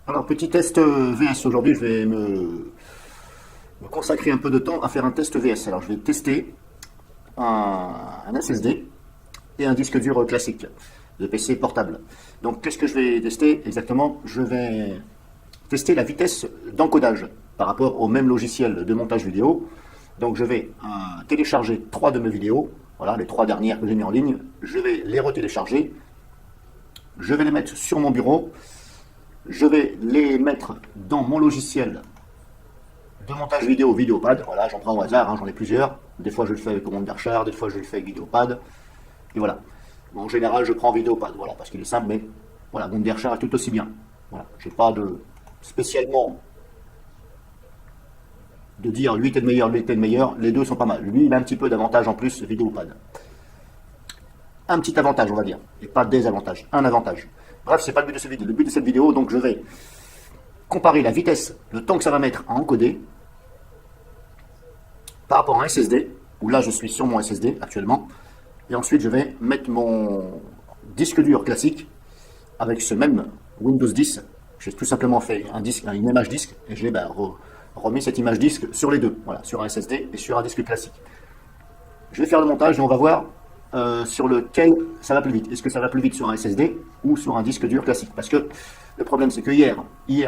Alors, petit test VS. Aujourd'hui, je vais me consacrer un peu de temps à faire un test VS. Alors, je vais tester un SSD et un disque dur classique de PC portable. Donc, qu'est-ce que je vais tester exactement? Je vais tester la vitesse d'encodage par rapport au même logiciel de montage vidéo. Donc, je vais télécharger 3 de mes vidéos. Voilà, les 3 dernières que j'ai mis en ligne. Je vais les retélécharger. Je vais les mettre sur mon bureau. Je vais les mettre dans mon logiciel de montage vidéo Vidéopad. Voilà, j'en prends au hasard, hein, j'en ai plusieurs. Des fois je le fais avec Wondershare, des fois je le fais avec Vidéopad. Et voilà. Bon, en général, je prends Vidéopad, voilà, parce qu'il est simple, mais voilà, Wondershare est tout aussi bien. Voilà, j'ai pas de spécialement de dire lui est le meilleur, lui est le meilleur. Les deux sont pas mal. Lui, il a un petit peu d'avantage en plus, Vidéopad. Un petit avantage, on va dire, et pas des avantages, un avantage. Bref, c'est pas le but de cette vidéo. Le but de cette vidéo, donc je vais comparer la vitesse, le temps que ça va mettre à encoder par rapport à un SSD, où là je suis sur mon SSD actuellement, et ensuite je vais mettre mon disque dur classique avec ce même Windows 10. J'ai tout simplement fait un disque, une image disque, et j'ai remis cette image disque sur les deux, voilà, sur un SSD et sur un disque classique. Je vais faire le montage et on va voir sur lequel ça va plus vite. Est-ce que ça va plus vite sur un SSD ou sur un disque dur classique? Parce que le problème c'est que hier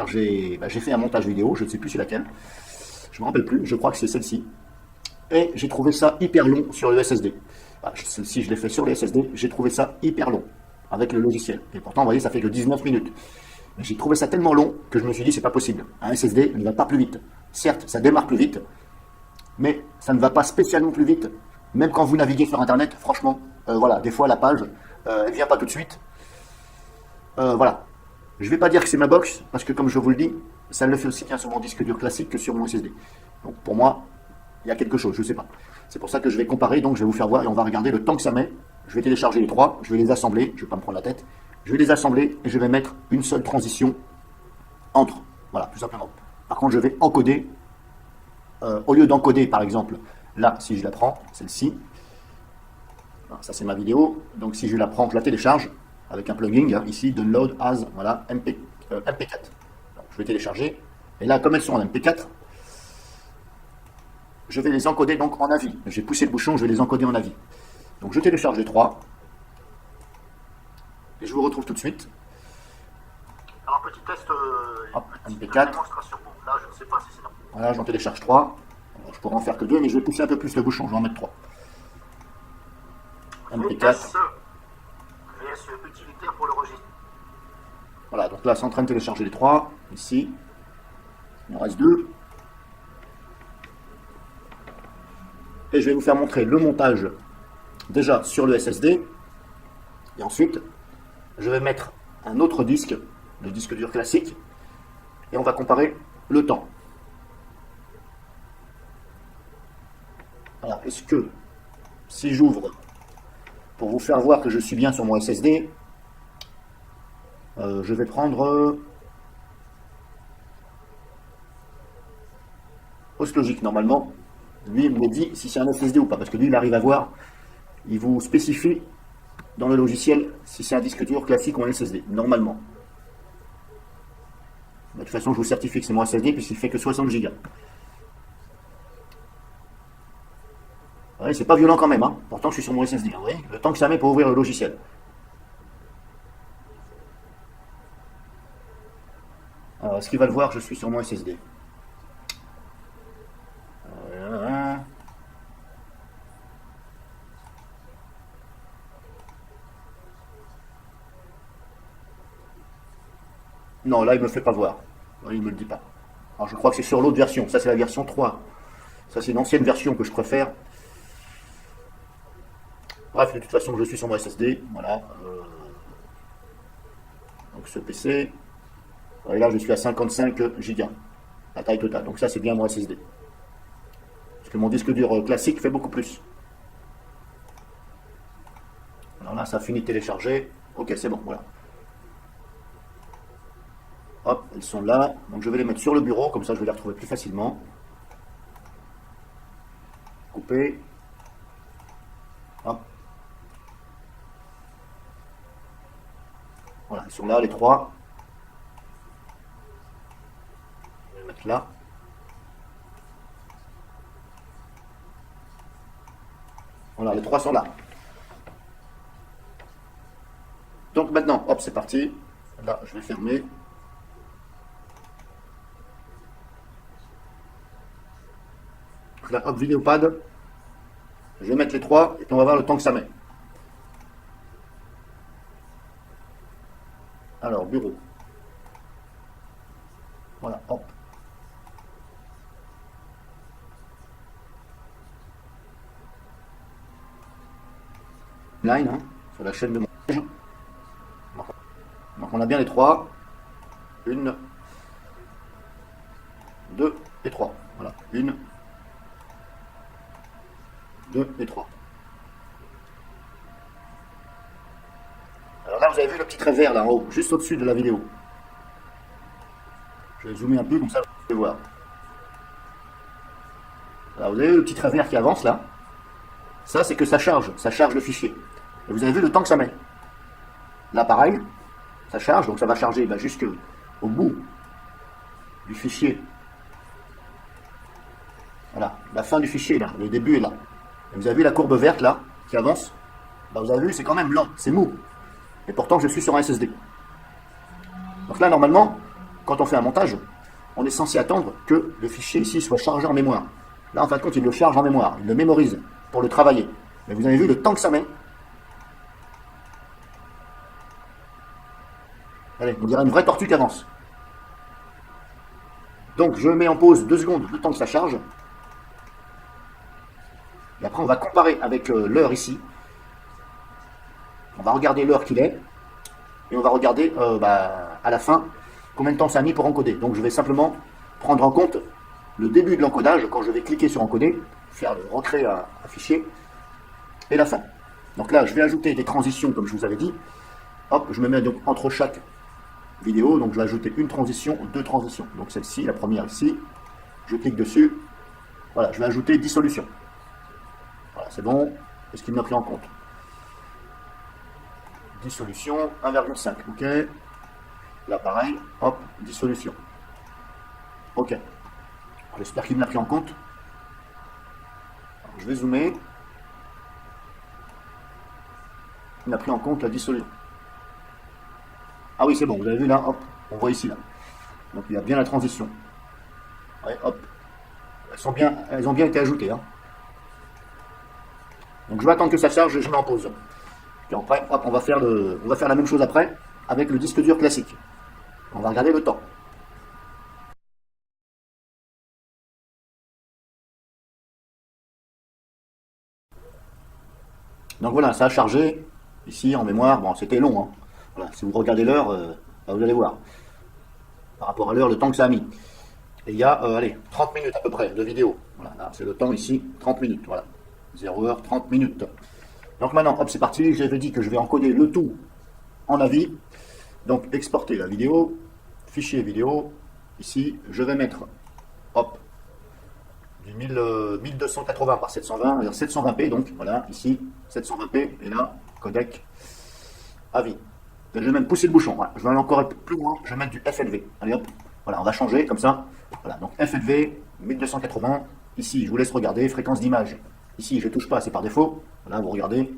j'ai fait un montage vidéo, je ne sais plus sur laquelle, je ne me rappelle plus, je crois que c'est celle-ci. Et j'ai trouvé ça hyper long sur le SSD. Celle-ci, je l'ai fait sur le SSD, j'ai trouvé ça hyper long avec le logiciel. Et pourtant, vous voyez, ça fait que 19 minutes. Mais j'ai trouvé ça tellement long que je me suis dit, c'est pas possible. Un SSD ne va pas plus vite. Certes, ça démarre plus vite, mais ça ne va pas spécialement plus vite. Même quand vous naviguez sur Internet, franchement, voilà, des fois la page, elle vient pas tout de suite. Voilà. Je ne vais pas dire que c'est ma box, parce que comme je vous le dis, ça le fait aussi bien sur mon disque dur classique que sur mon SSD. Donc pour moi, il y a quelque chose, je ne sais pas. C'est pour ça que je vais comparer, donc je vais vous faire voir et on va regarder le temps que ça met. Je vais télécharger les 3, je vais les assembler, je ne vais pas me prendre la tête. Je vais les assembler et je vais mettre une seule transition entre. Voilà, tout simplement. Par contre, je vais encoder, au lieu d'encoder par exemple, là, si je la prends, celle-ci, ça c'est ma vidéo, donc si je la prends, je la télécharge avec un plugin, hein, ici, download as, voilà, MP4. Donc, je vais télécharger, et là, comme elles sont en MP4, je vais les encoder donc en AVI. J'ai poussé le bouchon, je vais les encoder en AVI. Donc je télécharge les 3, et je vous retrouve tout de suite. Alors petit test, hop, MP4. Bon, là, je ne sais pas si c'est bon. Voilà, j'en télécharge 3. Alors, je pourrais en faire que 2, mais je vais pousser un peu plus le bouchon, je vais en mettre 3. MP4. VS utilitaire pour le registre. Voilà, donc là c'est en train de télécharger les 3, ici. Il en reste 2. Et je vais vous faire montrer le montage déjà sur le SSD. Et ensuite, je vais mettre un autre disque, le disque dur classique, et on va comparer le temps. Alors, est-ce que si j'ouvre pour vous faire voir que je suis bien sur mon SSD, je vais prendre Postlogic normalement. Lui, il me dit si c'est un SSD ou pas, parce que lui, il arrive à voir, il vous spécifie dans le logiciel si c'est un disque dur classique ou un SSD, normalement. De toute façon, je vous certifie que c'est mon SSD puisqu'il fait que 60 Go. Ouais, c'est pas violent quand même, hein. Pourtant je suis sur mon SSD. Vous voyez, le temps que ça met pour ouvrir le logiciel. Alors, est-ce qu'il va le voir? Je suis sur mon SSD. Voilà. Non, là il me fait pas voir. Là, il me le dit pas. Alors je crois que c'est sur l'autre version. Ça c'est la version 3. Ça c'est une ancienne version que je préfère. Bref, de toute façon je suis sur mon SSD. Voilà. Donc ce PC. Et là je suis à 55 Go. La taille totale. Donc ça c'est bien mon SSD. Parce que mon disque dur classique fait beaucoup plus. Alors là ça a fini de télécharger. Ok, c'est bon, voilà. Hop, elles sont là. Donc je vais les mettre sur le bureau, comme ça je vais les retrouver plus facilement. Couper. Hop. Voilà, ils sont là, les 3. mettre là. Voilà, les 3 sont là. Donc maintenant, hop, c'est parti. Là, je vais fermer. Donc là, hop, Vidéopad. Je vais mettre les 3 et puis on va voir le temps que ça met. Alors, bureau. Voilà, hop. Line, hein, sur la chaîne de montage. Donc on a bien les 3. 1, 2 et 3. Voilà, 1, 2 et 3. Alors là, vous avez vu le petit trait vert là en haut, juste au-dessus de la vidéo. Je vais zoomer un peu, comme ça vous pouvez voir. Alors vous avez vu le petit trait vert qui avance là. Ça, c'est que ça charge le fichier. Et vous avez vu le temps que ça met. Là, pareil, ça charge, donc ça va charger jusqu'au bout du fichier. Voilà, la fin du fichier là, le début est là. Et vous avez vu la courbe verte là, qui avance. Vous avez vu, c'est quand même lent, c'est mou. Et pourtant, je suis sur un SSD. Donc là, normalement, quand on fait un montage, on est censé attendre que le fichier ici soit chargé en mémoire. Là, en fin de compte, il le charge en mémoire, il le mémorise pour le travailler. Mais vous avez vu le temps que ça met. Allez, on dirait une vraie tortue qui avance. Donc, je mets en pause 2 secondes le temps que ça charge. Et après, on va comparer avec l'heure ici. On va regarder l'heure qu'il est. Et on va regarder à la fin combien de temps ça a mis pour encoder. Donc je vais simplement prendre en compte le début de l'encodage quand je vais cliquer sur encoder, faire le recréer un fichier, et la fin. Donc là, je vais ajouter des transitions comme je vous avais dit. Hop, je me mets donc entre chaque vidéo, donc je vais ajouter une transition, 2 transitions. Donc celle-ci, la première ici, je clique dessus. Voilà, je vais ajouter dissolution. Voilà, c'est bon. Est-ce qu'il m'a pris en compte? Dissolution 1,5, ok. Là pareil, hop, dissolution. Ok. J'espère qu'il m'a pris en compte. Alors, je vais zoomer. Il a pris en compte la dissolution. Ah oui, c'est bon, vous avez vu là, hop, on voit ici là. Donc il y a bien la transition. Ouais, hop. Elles ont bien été ajoutées. Hein. Donc je vais attendre que ça charge et je mets en pause. Puis après, hop, on va faire la même chose après avec le disque dur classique. On va regarder le temps. Donc voilà, ça a chargé ici en mémoire. Bon, c'était long. Hein. Voilà, si vous regardez l'heure, vous allez voir. Par rapport à l'heure, le temps que ça a mis. Et il y a, allez, 30 minutes à peu près de vidéo. Voilà, c'est le temps ici, 30 minutes. Voilà, 0h, 30 minutes. Donc maintenant, hop, c'est parti. J'avais dit que je vais encoder le tout en AVI. Donc exporter la vidéo, fichier vidéo. Ici, je vais mettre, hop, du 1280 par 720, c'est-à-dire 720p. Donc voilà, ici, 720p. Et là, codec AVI. Je vais même pousser le bouchon. Voilà. Je vais aller encore plus loin. Je vais mettre du FLV. Allez hop. Voilà, on va changer comme ça. Voilà, donc FLV 1280. Ici, je vous laisse regarder. Fréquence d'image. Ici, je ne touche pas, c'est par défaut. Voilà, vous regardez.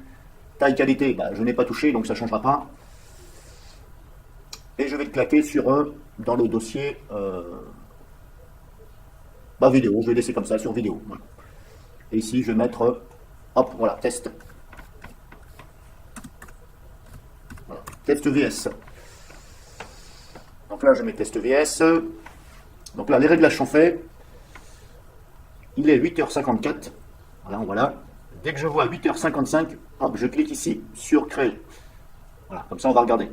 Taille qualité, je n'ai pas touché, donc ça ne changera pas. Et je vais le claquer sur dans le dossier vidéo. Je vais laisser comme ça sur vidéo. Voilà. Et ici, je vais mettre hop, voilà, test. Voilà, test VS. Donc là, je mets test VS. Donc là, les réglages sont faits. Il est 8h54. Voilà. Dès que je vois 8h55, hop, je clique ici sur créer. Voilà, comme ça, on va regarder.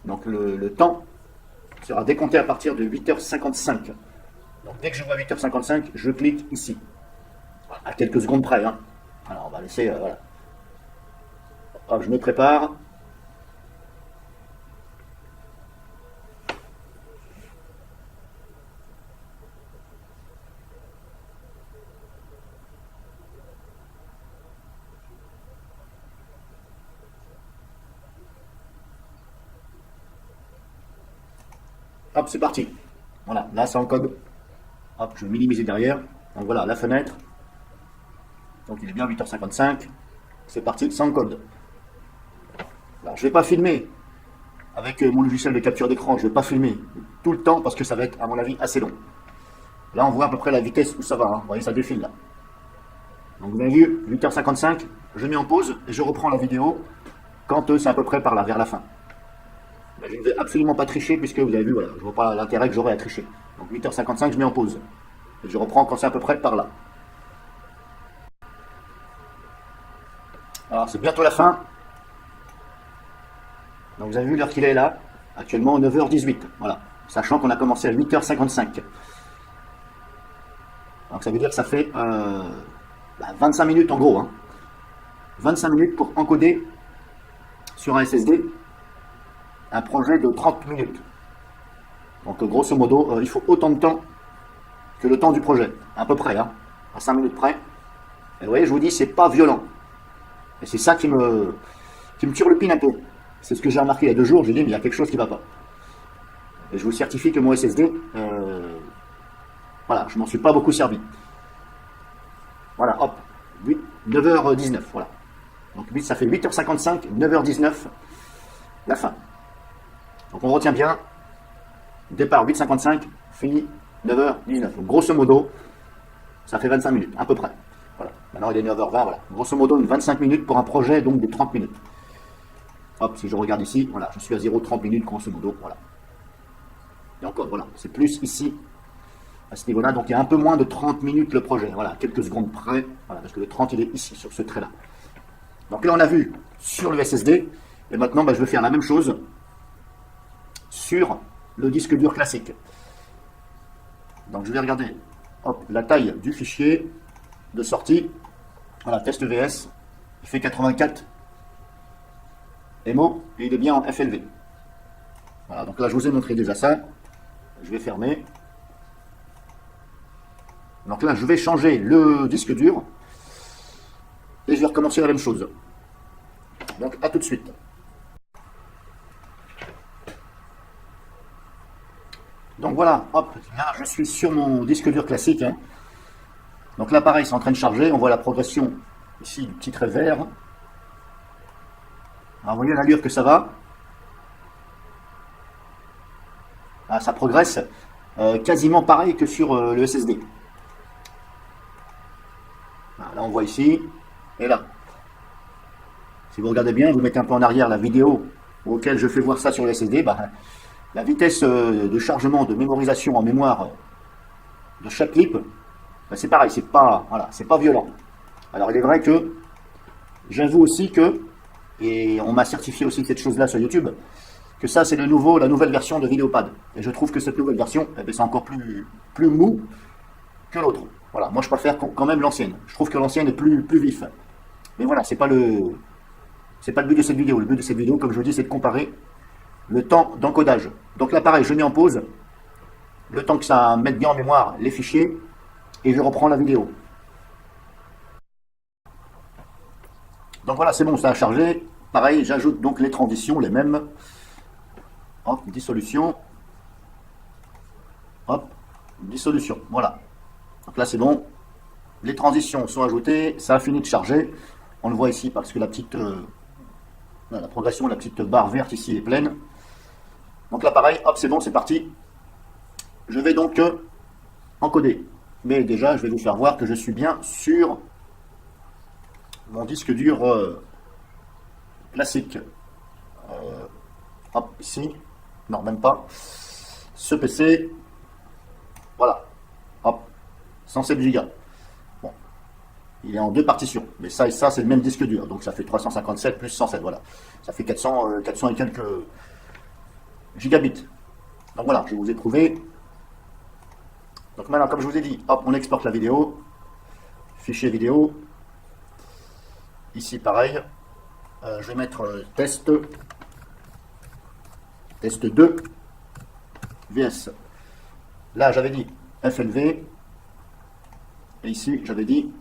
Donc le temps sera décompté à partir de 8h55. Donc dès que je vois 8h55, je clique ici. À quelques secondes près. Hein. Alors on va laisser, voilà. Hop, je me prépare. Hop, c'est parti. Voilà, là ça encode. Hop, je vais minimiser derrière. Donc voilà, la fenêtre. Donc il est bien 8h55. C'est parti, sans code. Alors, je ne vais pas filmer avec mon logiciel de capture d'écran. Je ne vais pas filmer tout le temps parce que ça va être, à mon avis, assez long. Là, on voit à peu près la vitesse où ça va. Hein. Vous voyez, ça défile là. Donc vous avez vu, 8h55, je mets en pause et je reprends la vidéo quand c'est à peu près par là, vers la fin. Mais je ne vais absolument pas tricher puisque vous avez vu, voilà, je ne vois pas l'intérêt que j'aurai à tricher. Donc 8h55, je mets en pause. Et je reprends quand c'est à peu près par là. Alors c'est bientôt la fin. Donc vous avez vu l'heure qu'il est là, actuellement 9h18. Voilà, sachant qu'on a commencé à 8h55. Donc ça veut dire que ça fait 25 minutes en gros. Hein. 25 minutes pour encoder sur un SSD un projet de 30 minutes. Donc grosso modo, il faut autant de temps que le temps du projet. À peu près, hein, à 5 minutes près. Et vous voyez, je vous dis, c'est pas violent. Et c'est ça qui me turlupine un peu. C'est ce que j'ai remarqué il y a 2 jours, j'ai dit, mais il y a quelque chose qui ne va pas. Et je vous certifie que mon SSD, voilà, je m'en suis pas beaucoup servi. Voilà, hop, 9h19, voilà. Donc ça fait 8h55, 9h19, la fin. Donc on retient bien, départ 8h55, fini 9h19. Donc grosso modo, ça fait 25 minutes, à peu près. Voilà. Maintenant il est 9h20, voilà. Grosso modo, 25 minutes pour un projet donc de 30 minutes. Hop, si je regarde ici, voilà, je suis à 0,30 minutes, grosso modo, voilà. Et encore, voilà, c'est plus ici, à ce niveau-là, donc il y a un peu moins de 30 minutes le projet, voilà, quelques secondes près, voilà, parce que le 30 il est ici, sur ce trait-là. Donc là on a vu sur le SSD, et maintenant je vais faire la même chose sur le disque dur classique. Donc je vais regarder, hop, la taille du fichier de sortie, voilà, test VS, il fait 84 MO, et il est bien en FLV. Voilà, donc là je vous ai montré déjà ça, je vais fermer. Donc là, je vais changer le disque dur et je vais recommencer la même chose. Donc, à tout de suite. Donc voilà, hop, là, je suis sur mon disque dur classique. Hein. Donc là, pareil, c'est en train de charger. On voit la progression ici du petit trait vert. Alors, vous voyez l'allure que ça va. Ah, ça progresse quasiment pareil que sur le SSD. Là, on voit ici, et là. Si vous regardez bien, vous mettez un peu en arrière la vidéo auquel je fais voir ça sur le SSD, la vitesse de chargement, de mémorisation en mémoire de chaque clip, c'est pareil, c'est pas, voilà, c'est pas violent. Alors il est vrai que j'avoue aussi que, et on m'a certifié aussi cette chose-là sur YouTube, que ça c'est la nouvelle version de Vidéopad. Et je trouve que cette nouvelle version, c'est encore plus mou que l'autre. Voilà, moi je préfère quand même l'ancienne. Je trouve que l'ancienne est plus vif. Mais voilà, c'est pas le but de cette vidéo. Le but de cette vidéo, comme je vous dis, c'est de comparer le temps d'encodage. Donc là, pareil, je mets en pause, le temps que ça mette bien en mémoire les fichiers, et je reprends la vidéo. Donc voilà, c'est bon, ça a chargé. Pareil, j'ajoute donc les transitions, les mêmes. Hop, dissolution. Hop, dissolution. Voilà. Donc là, c'est bon. Les transitions sont ajoutées. Ça a fini de charger. On le voit ici parce que la progression, la petite barre verte ici est pleine. Donc là, pareil, hop, c'est bon, c'est parti. Je vais donc encoder. Mais déjà, je vais vous faire voir que je suis bien sur mon disque dur classique. Hop, ici. Non, même pas. Ce PC. Voilà. Hop. 107 Go. Bon. Il est en 2 partitions. Mais ça et ça, c'est le même disque dur. Donc ça fait 357 plus 107. Voilà. Ça fait 400 et quelques gigabits. Donc voilà, je vous ai prouvé. Donc maintenant, comme je vous ai dit, hop, on exporte la vidéo. Fichier vidéo. Ici, pareil. Je vais mettre test 2 VS. Là, j'avais dit FLV. Et ici, j'avais dit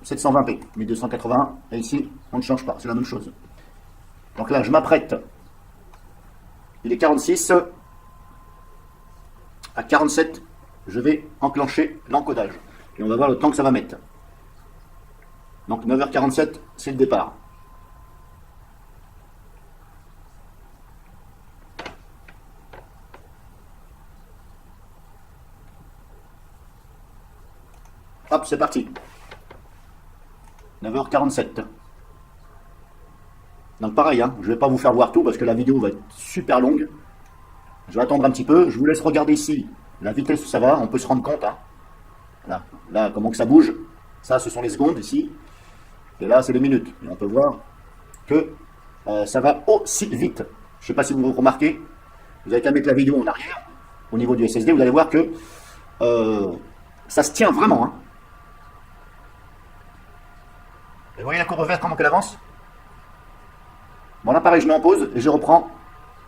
720p, 1280. Et ici, on ne change pas, c'est la même chose. Donc là, je m'apprête. Il est 46 à 47 je vais enclencher l'encodage. Et on va voir le temps que ça va mettre. Donc 9h47, c'est le départ. Hop, c'est parti. 9h47. Donc pareil, hein, je ne vais pas vous faire voir tout parce que la vidéo va être super longue. Je vais attendre un petit peu. Je vous laisse regarder ici la vitesse où ça va. On peut se rendre compte. Hein. Là, comment que ça bouge. Ça, ce sont les secondes ici. Et là, c'est les minutes. Et on peut voir que ça va aussi vite. Je ne sais pas si vous remarquez. Vous avez qu'à mettre la vidéo en arrière. Au niveau du SSD, vous allez voir que ça se tient vraiment. Hein. Et vous voyez la courbe verte, comment qu'elle avance? Bon, là, pareil, je mets en pause et je reprends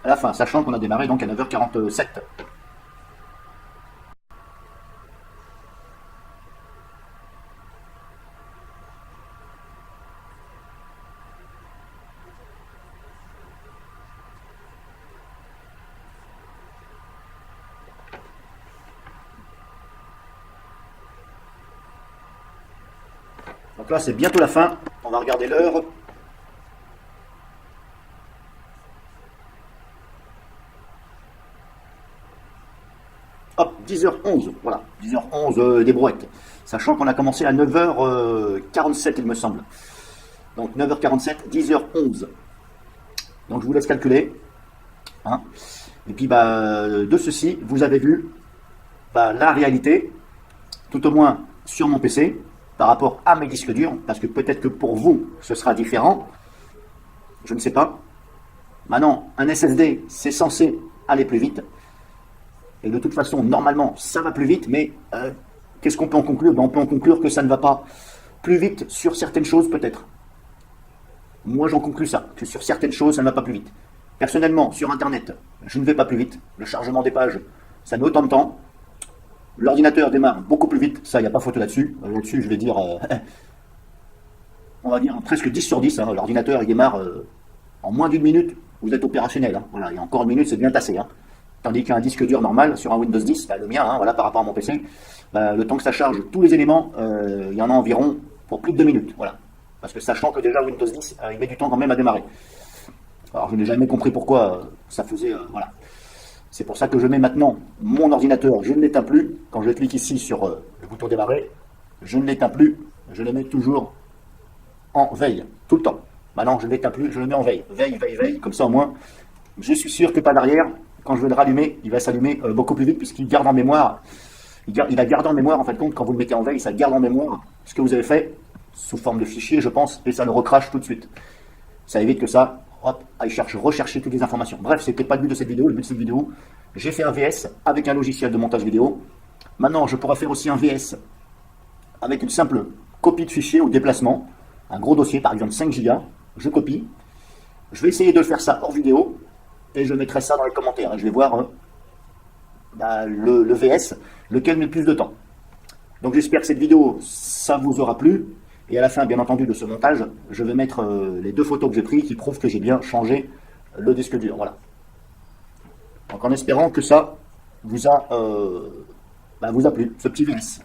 à la fin, sachant qu'on a démarré donc à 9h47. Donc là, c'est bientôt la fin. On va regarder l'heure. Hop, 10h11. Voilà, 10h11 des brouettes. Sachant qu'on a commencé à 9h47, il me semble. Donc 9h47, 10h11. Donc je vous laisse calculer. Hein. Et puis de ceci, vous avez vu la réalité, tout au moins sur mon PC, par rapport à mes disques durs, parce que peut-être que pour vous, ce sera différent. Je ne sais pas. Maintenant, un SSD, c'est censé aller plus vite. Et de toute façon, normalement, ça va plus vite, mais qu'est-ce qu'on peut en conclure? On peut en conclure que ça ne va pas plus vite sur certaines choses, peut-être. Moi, j'en conclus ça, que sur certaines choses, ça ne va pas plus vite. Personnellement, sur Internet, je ne vais pas plus vite. Le chargement des pages, ça met autant de temps. L'ordinateur démarre beaucoup plus vite, ça, il n'y a pas photo là-dessus. Là-dessus, je vais dire, on va dire presque 10 sur 10. Hein. L'ordinateur, il démarre en moins d'une minute, vous êtes opérationnel. Hein. Voilà, et encore une minute, c'est bien tassé. Hein. Tandis qu'un disque dur normal, sur un Windows 10, le mien, hein, voilà, par rapport à mon PC, le temps que ça charge tous les éléments, il y en a environ pour plus de 2 minutes. Voilà. Parce que sachant que déjà Windows 10, il met du temps quand même à démarrer. Alors je n'ai jamais compris pourquoi ça faisait... voilà. C'est pour ça que je mets maintenant mon ordinateur, je ne l'éteins plus. Quand je clique ici sur le bouton démarrer, je ne l'éteins plus, je le mets toujours en veille, tout le temps. Maintenant je ne l'éteins plus, je le mets en veille. Veille, veille, veille, comme ça au moins, je suis sûr que pas d'arrière, quand je vais le rallumer, il va s'allumer beaucoup plus vite puisqu'il garde en mémoire. Il va garder en mémoire, en fait, compte, quand vous le mettez en veille, ça garde en mémoire ce que vous avez fait, sous forme de fichier, je pense, et ça le recrache tout de suite. Ça évite que ça... hop, aille rechercher toutes les informations. Bref, c'était pas le but de cette vidéo. Le but de cette vidéo, j'ai fait un VS avec un logiciel de montage vidéo. Maintenant, je pourrais faire aussi un VS avec une simple copie de fichier ou déplacement. Un gros dossier, par exemple 5 Go. Je copie. Je vais essayer de le faire ça hors vidéo et je mettrai ça dans les commentaires. Je vais voir le VS, lequel met le plus de temps. Donc j'espère que cette vidéo, ça vous aura plu. Et à la fin, bien entendu, de ce montage, je vais mettre les 2 photos que j'ai prises qui prouvent que j'ai bien changé le disque dur. Voilà. Donc en espérant que ça vous a plu, ce petit VS.